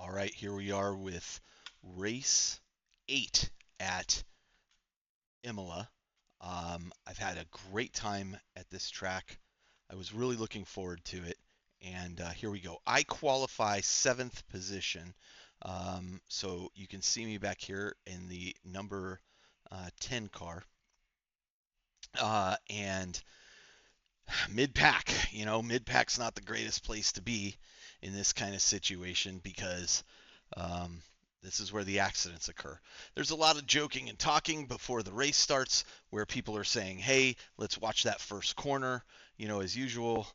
All right, here we are with race 8 at Imola. I've had a great time at this track. I was really looking forward to it. And here we go. I qualify 7th position. So you can see me back here in the number 10 car. And mid-pack, mid-pack's not the greatest place to be in this kind of situation because this is where the accidents occur. There's a lot of joking and talking before the race starts where people are saying, hey, let's watch that first corner. As usual,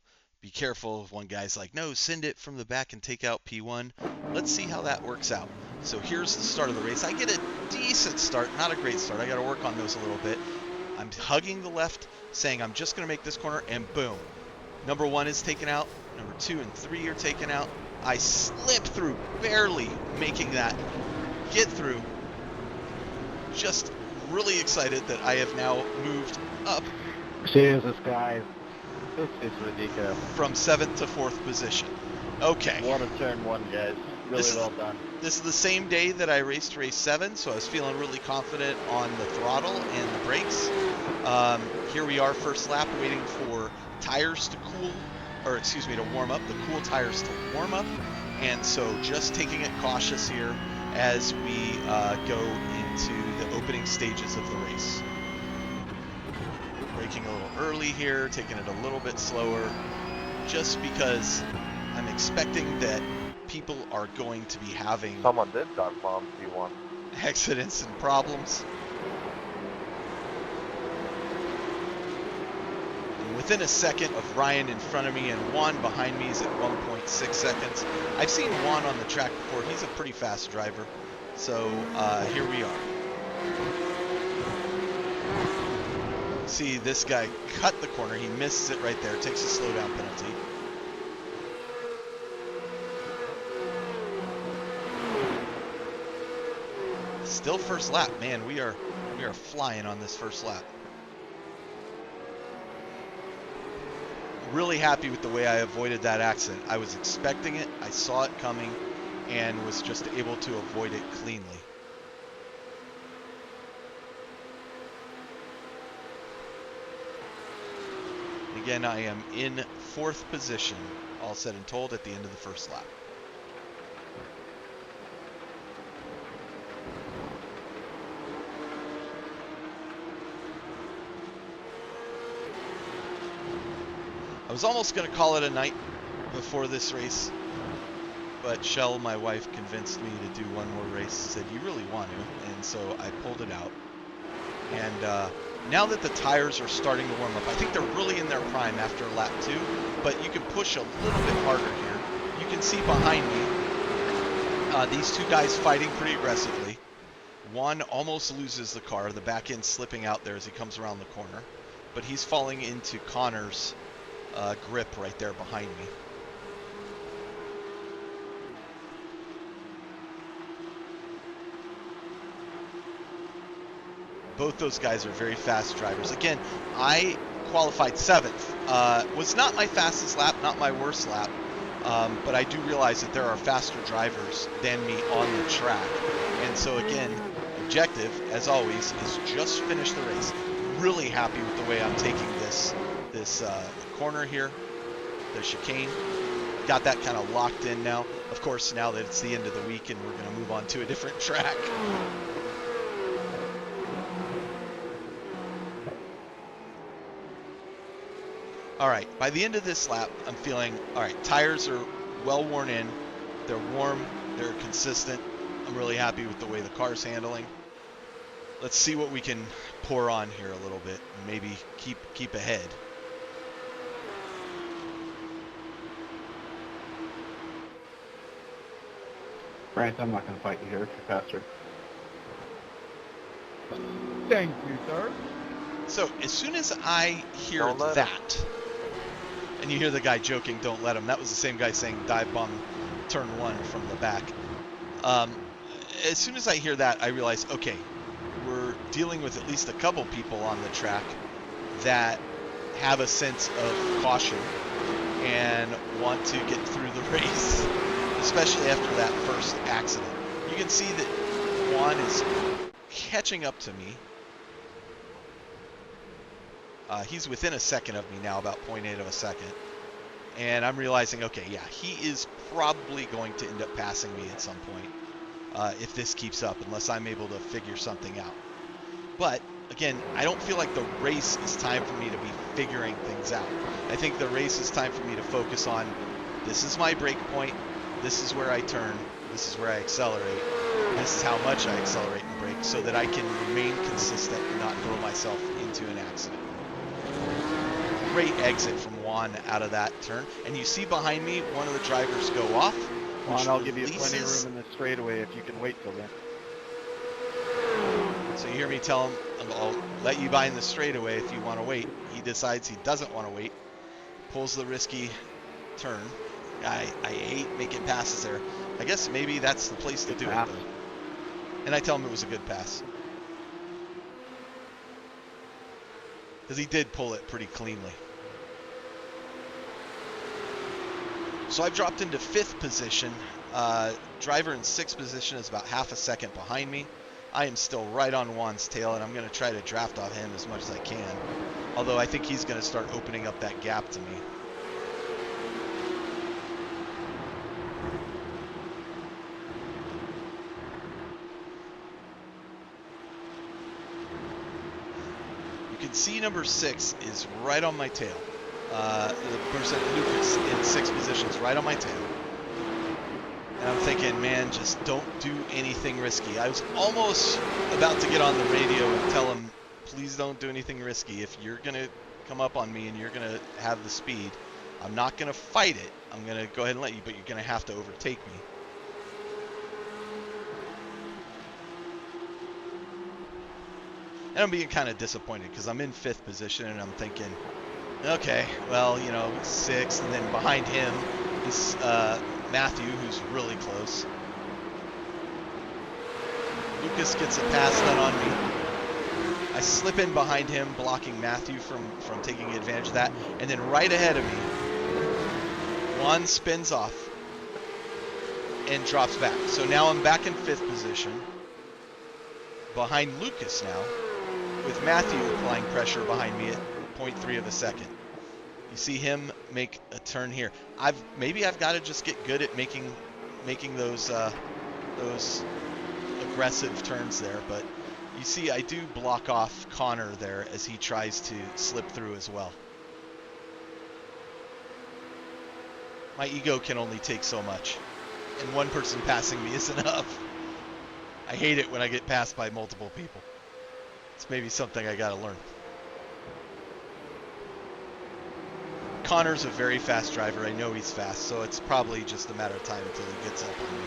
be careful. One guy's like, no, send it from the back and take out P1. Let's see how that works out. So here's the start of the race. I get a decent start, not a great start. I got to work on those a little bit. I'm hugging the left, saying I'm just going to make this corner, and boom. Number 1 is taken out. Number 2 and 3 are taken out. I slip through, barely making that get through. Just really excited that I have now moved up. Jesus, guys. This is ridiculous. From 7th to 4th position. Okay. What a turn 1, guys. Really well done. This is the same day that I raced race 7, so I was feeling really confident on the throttle and the brakes. Here we are, first lap, waiting for tires to cool, or excuse me, to warm up, the cool tires to warm up. And so just taking it cautious here as we go into the opening stages of the race. Braking a little early here, taking it a little bit slower, just because I'm expecting that people are going to be having someone did dive bomb P1 accidents and problems. And within a second of Ryan in front of me and Juan behind me is at 1.6 seconds. I've seen Juan on the track before. He's a pretty fast driver. So here we are. See, this guy cut the corner. He misses it right there. Takes a slowdown penalty. Still first lap, man. We are flying on this first lap. Really happy with the way I avoided that accident. I was expecting it, I saw it coming, and was just able to avoid it cleanly. Again, I am in 4th position, all said and told, at the end of the first lap. I was almost going to call it a night before this race, but Shell, my wife, convinced me to do one more race. Said, you really want to? And so I pulled it out. And now that the tires are starting to warm up, I think they're really in their prime after lap 2, but you can push a little bit harder here. You can see behind me these two guys fighting pretty aggressively. One almost loses the car, the back end slipping out there as he comes around the corner, but he's falling into Connor's grip right there behind me. Both those guys are very fast drivers. Again, I qualified 7th. Was not my fastest lap, not my worst lap, but I do realize that there are faster drivers than me on the track. And so again, objective, as always, is just finish the race. Really happy with the way I'm taking this corner here, the chicane. Got that kind of locked in now. Of course, now that it's the end of the week and we're going to move on to a different track. All right, by the end of this lap, I'm feeling, all right, tires are well worn in. They're warm, they're consistent. I'm really happy with the way the car's handling. Let's see what we can pour on here a little bit and maybe keep ahead. Brant, I'm not going to fight you here if you're faster. Thank you, sir. So as soon as I hear that, and you hear the guy joking, don't let him. That was the same guy saying dive bomb turn 1 from the back. As soon as I hear that, I realize, okay, we're dealing with at least a couple people on the track that have a sense of caution and want to get through the race especially after that first accident. You can see that Juan is catching up to me. He's within a second of me now, about 0.8 of a second. And I'm realizing, okay, yeah, he is probably going to end up passing me at some point if this keeps up, unless I'm able to figure something out. But, again, I don't feel like the race is time for me to be figuring things out. I think the race is time for me to focus on, this is my break point, this is where I turn, this is where I accelerate, this is how much I accelerate and brake, so that I can remain consistent and not throw myself into an accident. Great exit from Juan out of that turn. And you see behind me, one of the drivers go off. Juan, I'll give you plenty of room in the straightaway if you can wait till then. So you hear me tell him, I'll let you by in the straightaway if you want to wait. He decides he doesn't want to wait. Pulls the risky turn. I hate making passes there. I guess maybe that's the place to do it, though. And I tell him it was a good pass. Because he did pull it pretty cleanly. So I've dropped into 5th position. Driver in 6th position is about half a second behind me. I am still right on Juan's tail, and I'm going to try to draft off him as much as I can. Although I think he's going to start opening up that gap to me. You can see number 6 is right on my tail. The person, Lucas, in 6th position is right on my tail. And I'm thinking, man, just don't do anything risky. I was almost about to get on the radio and tell him, please don't do anything risky. If you're going to come up on me and you're going to have the speed, I'm not going to fight it. I'm going to go ahead and let you, but you're going to have to overtake me. And I'm being kind of disappointed because I'm in 5th position and I'm thinking, okay, well, you know, 6th, and then behind him is Matthew, who's really close. Lucas gets a pass done on me. I slip in behind him, blocking Matthew from taking advantage of that. And then right ahead of me, Juan spins off and drops back. So now I'm back in 5th position, behind Lucas now, with Matthew applying pressure behind me at 0.3 of a second. You see him make a turn here. Maybe I've got to just get good at making those aggressive turns there, but you see I do block off Connor there as he tries to slip through as well. My ego can only take so much, and one person passing me is enough. I hate it when I get passed by multiple people. It's maybe something I gotta learn. Connor's a very fast driver. I know he's fast, so it's probably just a matter of time until he gets up on me.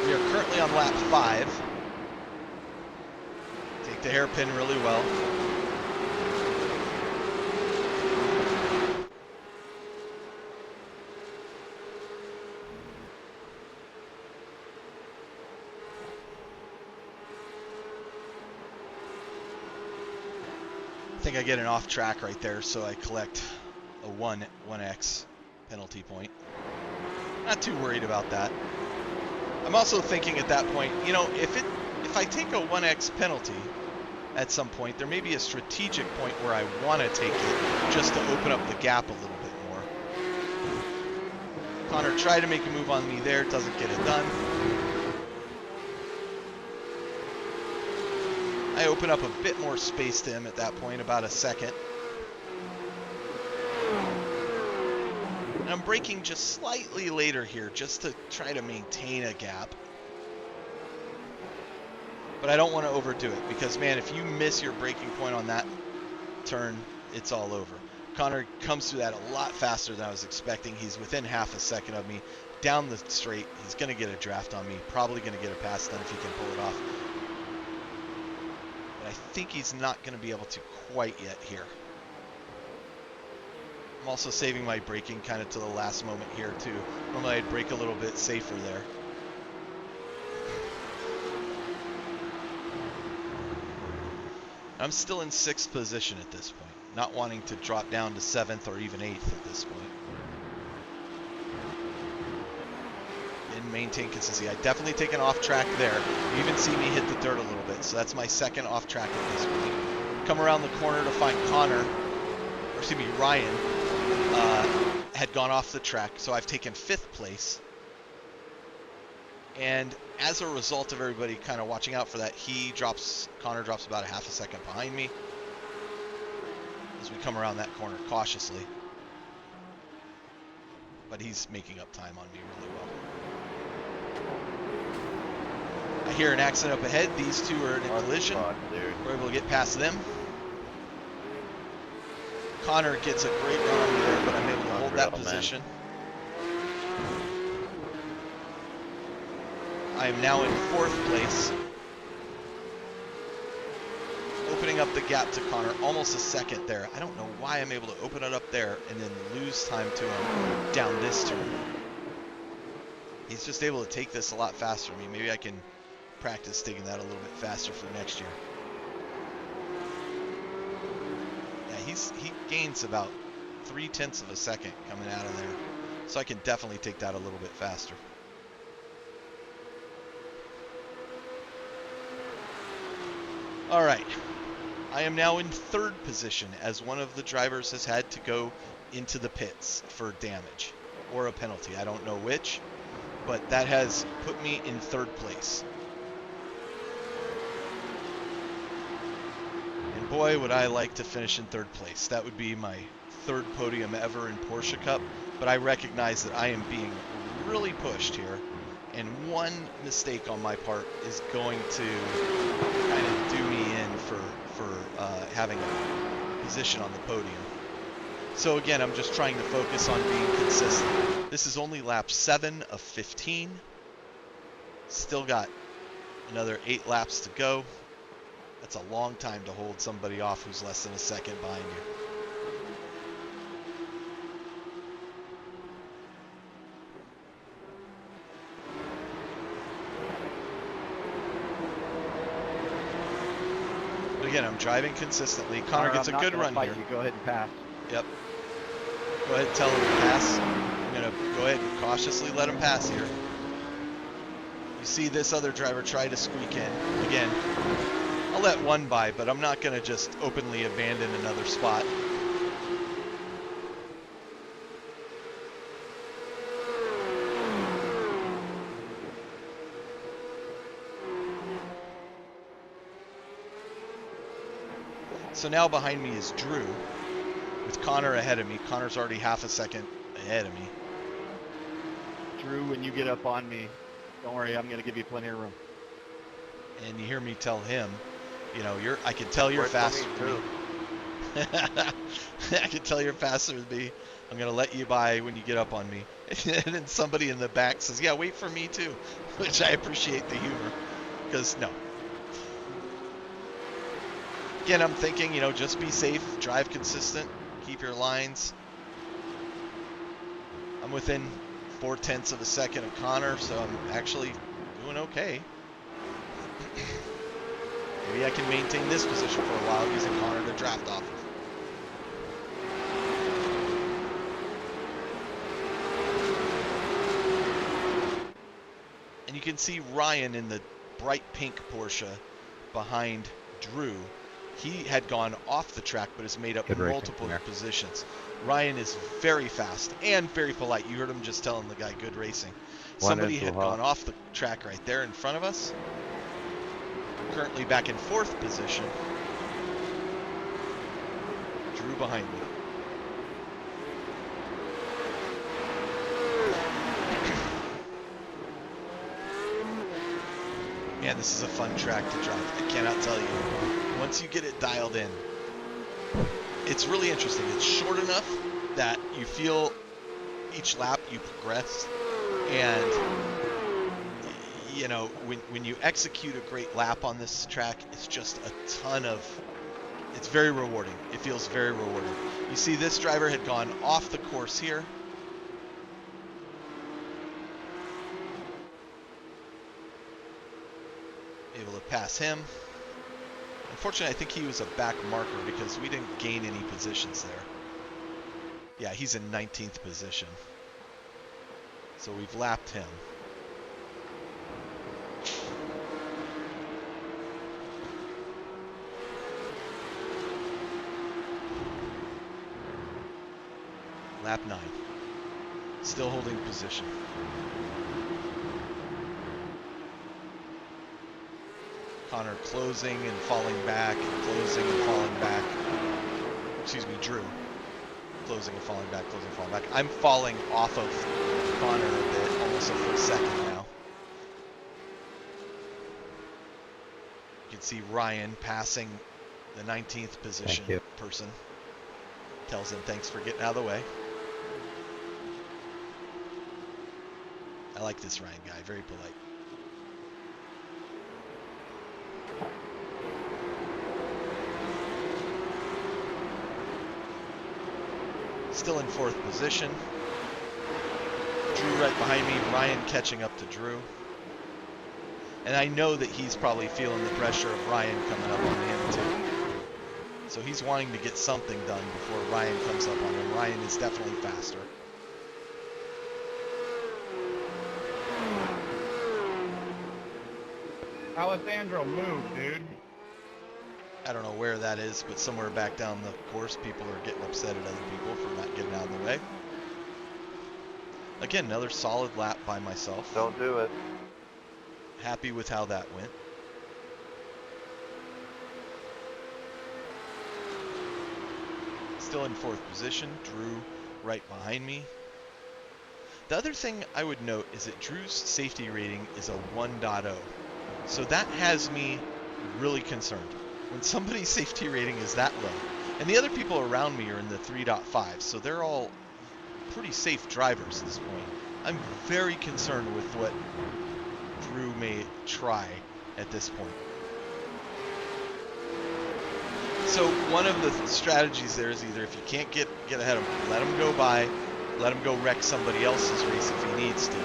We are currently on lap 5. Take the hairpin really well. I think I get an off track right there, so I collect a 1x penalty point. Not too worried about that. I'm also thinking at that point, you know, if I take a 1x penalty at some point, there may be a strategic point where I want to take it just to open up the gap a little bit more. Connor tried to make a move on me there, doesn't get it done. I open up a bit more space to him at that point, about a second. And I'm braking just slightly later here, just to try to maintain a gap. But I don't want to overdo it, because man, if you miss your braking point on that turn, it's all over. Connor comes through that a lot faster than I was expecting. He's within half a second of me. Down the straight, he's going to get a draft on me. Probably going to get a pass done if he can pull it off. I think he's not going to be able to quite yet here. I'm also saving my braking kind of to the last moment here too. Normally I'd brake a little bit safer there. I'm still in 6th position at this point, not wanting to drop down to 7th or even 8th at this point. And maintain consistency. I definitely take an off track there. You even see me hit the dirt a little bit, so that's my 2nd off track at this point. Come around the corner to find Connor, or excuse me, Ryan, had gone off the track, so I've taken 5th place. And as a result of everybody kind of watching out for that, Connor drops about a half a second behind me as we come around that corner cautiously. But he's making up time on me really well. I hear an accident up ahead. These two are in a collision. We're able to get past them. Connor gets a great run on me there, but I'm able to hold that position. I am now in 4th place. Opening up the gap to Connor, almost a second there. I don't know why I'm able to open it up there and then lose time to him down this turn. He's just able to take this a lot faster. I mean, maybe I can practice taking that a little bit faster for next year. Yeah, he gains about 0.3 of a second coming out of there. So I can definitely take that a little bit faster. All right, I am now in 3rd position as one of the drivers has had to go into the pits for damage or a penalty. I don't know which, but that has put me in 3rd place. And boy, would I like to finish in 3rd place. That would be my 3rd podium ever in Porsche Cup, but I recognize that I am being really pushed here. And one mistake on my part is going to kind of do me in for having a position on the podium. So again, I'm just trying to focus on being consistent. This is only lap 7 of 15. Still got another 8 laps to go. That's a long time to hold somebody off who's less than a second behind you. Again, I'm driving consistently. Connor gets a good run here. You go ahead and pass. Yep. Go ahead and tell him to pass. I'm going to go ahead and cautiously let him pass here. You see this other driver try to squeak in. Again, I'll let one by, but I'm not going to just openly abandon another spot. So now behind me is Drew, with Connor ahead of me. Connor's already half a second ahead of me. Drew, when you get up on me, don't worry, I'm going to give you plenty of room. And you hear me tell him, you know, I can tell you're faster than me. I can tell you're faster than me. I'm going to let you by when you get up on me. And then somebody in the back says, yeah, wait for me too, which I appreciate the humor, because no. Again, I'm thinking, you know, just be safe, drive consistent, keep your lines. I'm within 0.4 of a second of Connor, so I'm actually doing okay. Maybe I can maintain this position for a while using Connor to draft off of. And you can see Ryan in the bright pink Porsche behind Drew. He had gone off the track, but has made up multiple positions. Ryan is very fast and very polite. You heard him just telling the guy, good racing. Somebody had gone off the track right there in front of us. Currently back in 4th position. Drew behind me. Man, this is a fun track to drive. I cannot tell you. Once you get it dialed in, it's really interesting. It's short enough that you feel each lap you progress. And, you know, when you execute a great lap on this track, it's just a ton of, it's very rewarding. It feels very rewarding. You see this driver had gone off the course here. Able to pass him. Unfortunately, I think he was a back marker because we didn't gain any positions there. Yeah, he's in 19th position. So we've lapped him. Lap 9. Still holding position. Connor closing and falling back, closing and falling back. Excuse me, Drew. Closing and falling back, closing and falling back. I'm falling off of Connor a bit, almost a full second now. You can see Ryan passing the 19th position person. Tells him thanks for getting out of the way. I like this Ryan guy, very polite. Still in 4th position. Drew right behind me, Ryan catching up to Drew. And I know that he's probably feeling the pressure of Ryan coming up on him too. So he's wanting to get something done before Ryan comes up on him. Ryan is definitely faster. Alessandro, move, dude. I don't know where that is, but somewhere back down the course, people are getting upset at other people for not getting out of the way. Again, another solid lap by myself. Don't do it. Happy with how that went. Still in 4th position. Drew right behind me. The other thing I would note is that Drew's safety rating is a 1.0. So that has me really concerned. When somebody's safety rating is that low, and the other people around me are in the 3.5, so they're all pretty safe drivers at this point. I'm very concerned with what Drew may try at this point. So one of the strategies there is either if you can't get ahead of him, let him go by, let him go wreck somebody else's race if he needs to.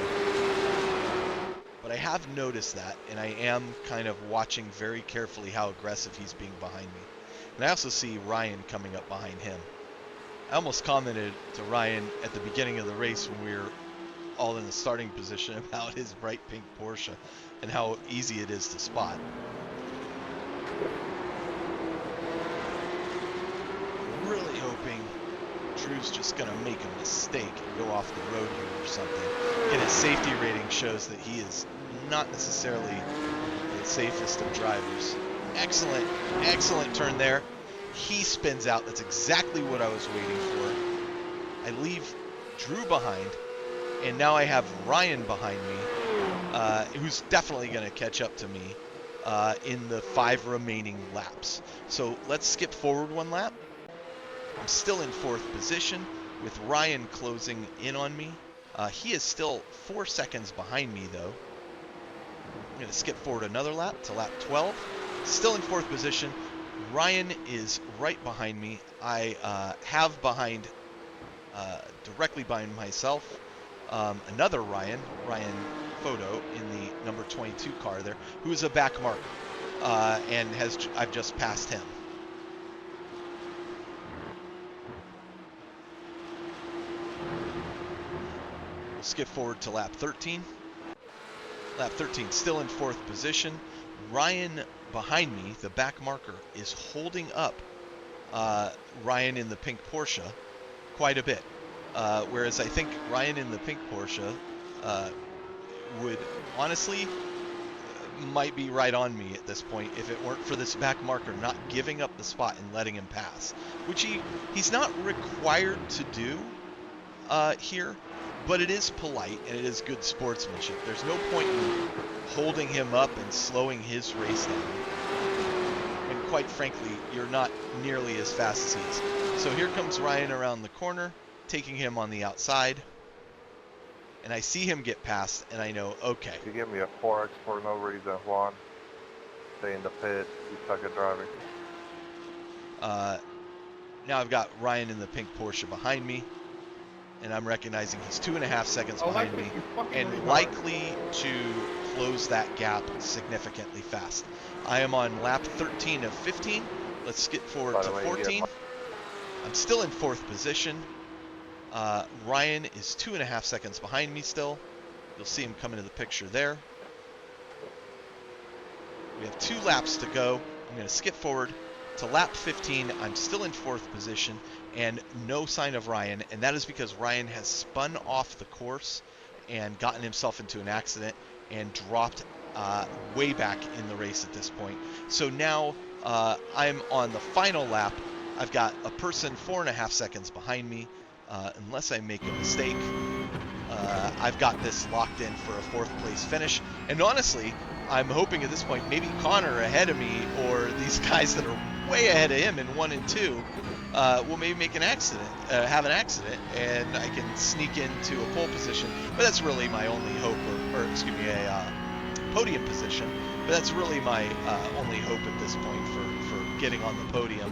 But I have noticed that, and I am kind of watching very carefully how aggressive he's being behind me. And I also see Ryan coming up behind him. I almost commented to Ryan at the beginning of the race when we were all in the starting position about his bright pink Porsche and how easy it is to spot. Really hoping Drew's just going to make a mistake and go off the road here or something. Again, his safety rating shows that he is not necessarily the safest of drivers. Excellent, excellent turn there. He spins out. That's exactly what I was waiting for. I leave Drew behind, and now I have Ryan behind me, who's definitely going to catch up to me in the 5 remaining laps. So let's skip forward 1 lap. I'm still in 4th position with Ryan closing in on me. He is still 4 seconds behind me, though. I'm going to skip forward another lap to lap 12. Still in 4th position. Ryan is right behind me. I have behind, directly behind myself, another Ryan Photo in the number 22 car there, who is a back marker, and I've just passed him. We'll skip forward to lap 13. Lap 13, still in 4th position. Ryan behind me, the back marker, is holding up Ryan in the pink Porsche quite a bit. Whereas I think Ryan in the pink Porsche would honestly might be right on me at this point if it weren't for this back marker not giving up the spot and letting him pass, which he's not required to do here, but it is polite and it is good sportsmanship. There's no point in holding him up and slowing his race down. And quite frankly, you're not nearly as fast as he is. So here comes Ryan around the corner, taking him on the outside. And I see him get past, and I know, okay. You give me a 4X for no reason, Juan. Stay in the pit. You suck at driving. Now I've got Ryan in the pink Porsche behind me. And I'm recognizing he's 2.5 seconds behind me and likely to close that gap significantly fast. I am on lap 13 of 15. Let's skip forward By to the way, you get 14. I'm still in 4th position. Ryan is 2.5 seconds behind me still. You'll see him come into the picture there. We have 2 laps to go. I'm going to skip forward to lap 15. I'm still in 4th position and no sign of Ryan, and that is because Ryan has spun off the course and gotten himself into an accident and dropped way back in the race at this point. So now I'm on the final lap. I've got a person 4.5 seconds behind me. Unless I make a mistake, I've got this locked in for a 4th place finish. And honestly, I'm hoping at this point maybe Connor ahead of me, or these guys that are way ahead of him in 1 and 2 will maybe make an accident, have an accident, and I can sneak into a pole position. But that's really my only hope, or excuse me, a podium position. But that's really my only hope at this point for getting on the podium.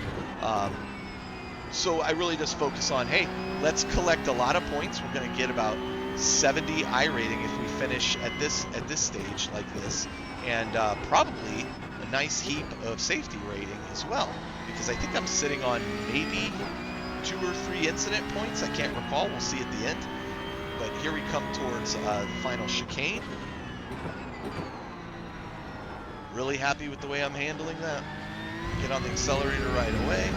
So I really just focus on, hey, let's collect a lot of points. We're going to get about 70 iRating if we finish at this stage like this, and probably a nice heap of safety rating as well, because I think I'm sitting on maybe 2 or 3 incident points. I can't recall. We'll see at the end. But here we come towards the final chicane. Really happy with the way I'm handling that. Get on the accelerator right away.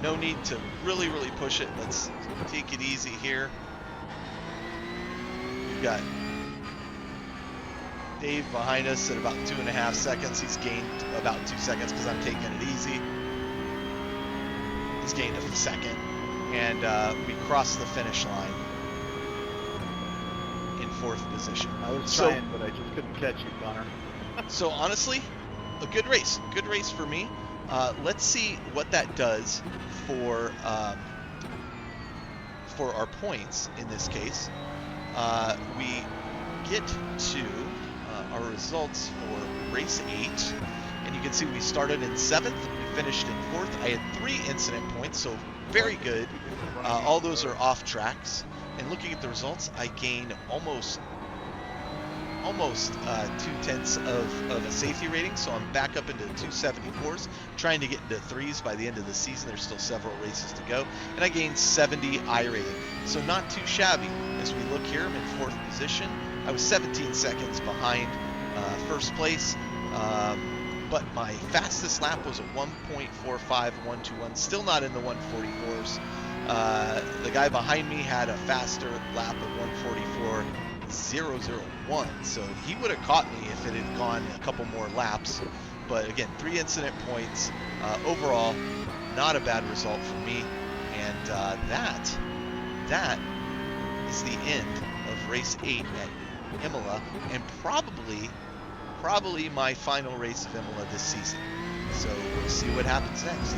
No need to really push it. Let's take it easy here. We've got Dave behind us at about 2.5 seconds. He's gained about 2 seconds because I'm taking it easy. He's gained a second. And we crossed the finish line in 4th position. I was trying, but I just couldn't catch you, Connor. So honestly, a good race. Good race for me. Let's see what that does for our points in this case. We get to our results for race 8, and you can see we started in 7th, we finished in 4th. I had 3 incident points, so very good. All those are off tracks. And looking at the results, I gained almost 2/10 of a safety rating, so I'm back up into 274s, trying to get into 3s by the end of the season. There's still several races to go, and I gained 70 iRating, so not too shabby. As we look here, I'm in 4th position. I was 17 seconds behind 1st place, but my fastest lap was a 1.45121, still not in the 144s. The guy behind me had a faster lap of 144.001, so he would have caught me if it had gone a couple more laps. But again, 3 incident points. Overall, not a bad result for me. And that is the end of race 8 at Imola, and probably my final race of Imola this season. So we'll see what happens next.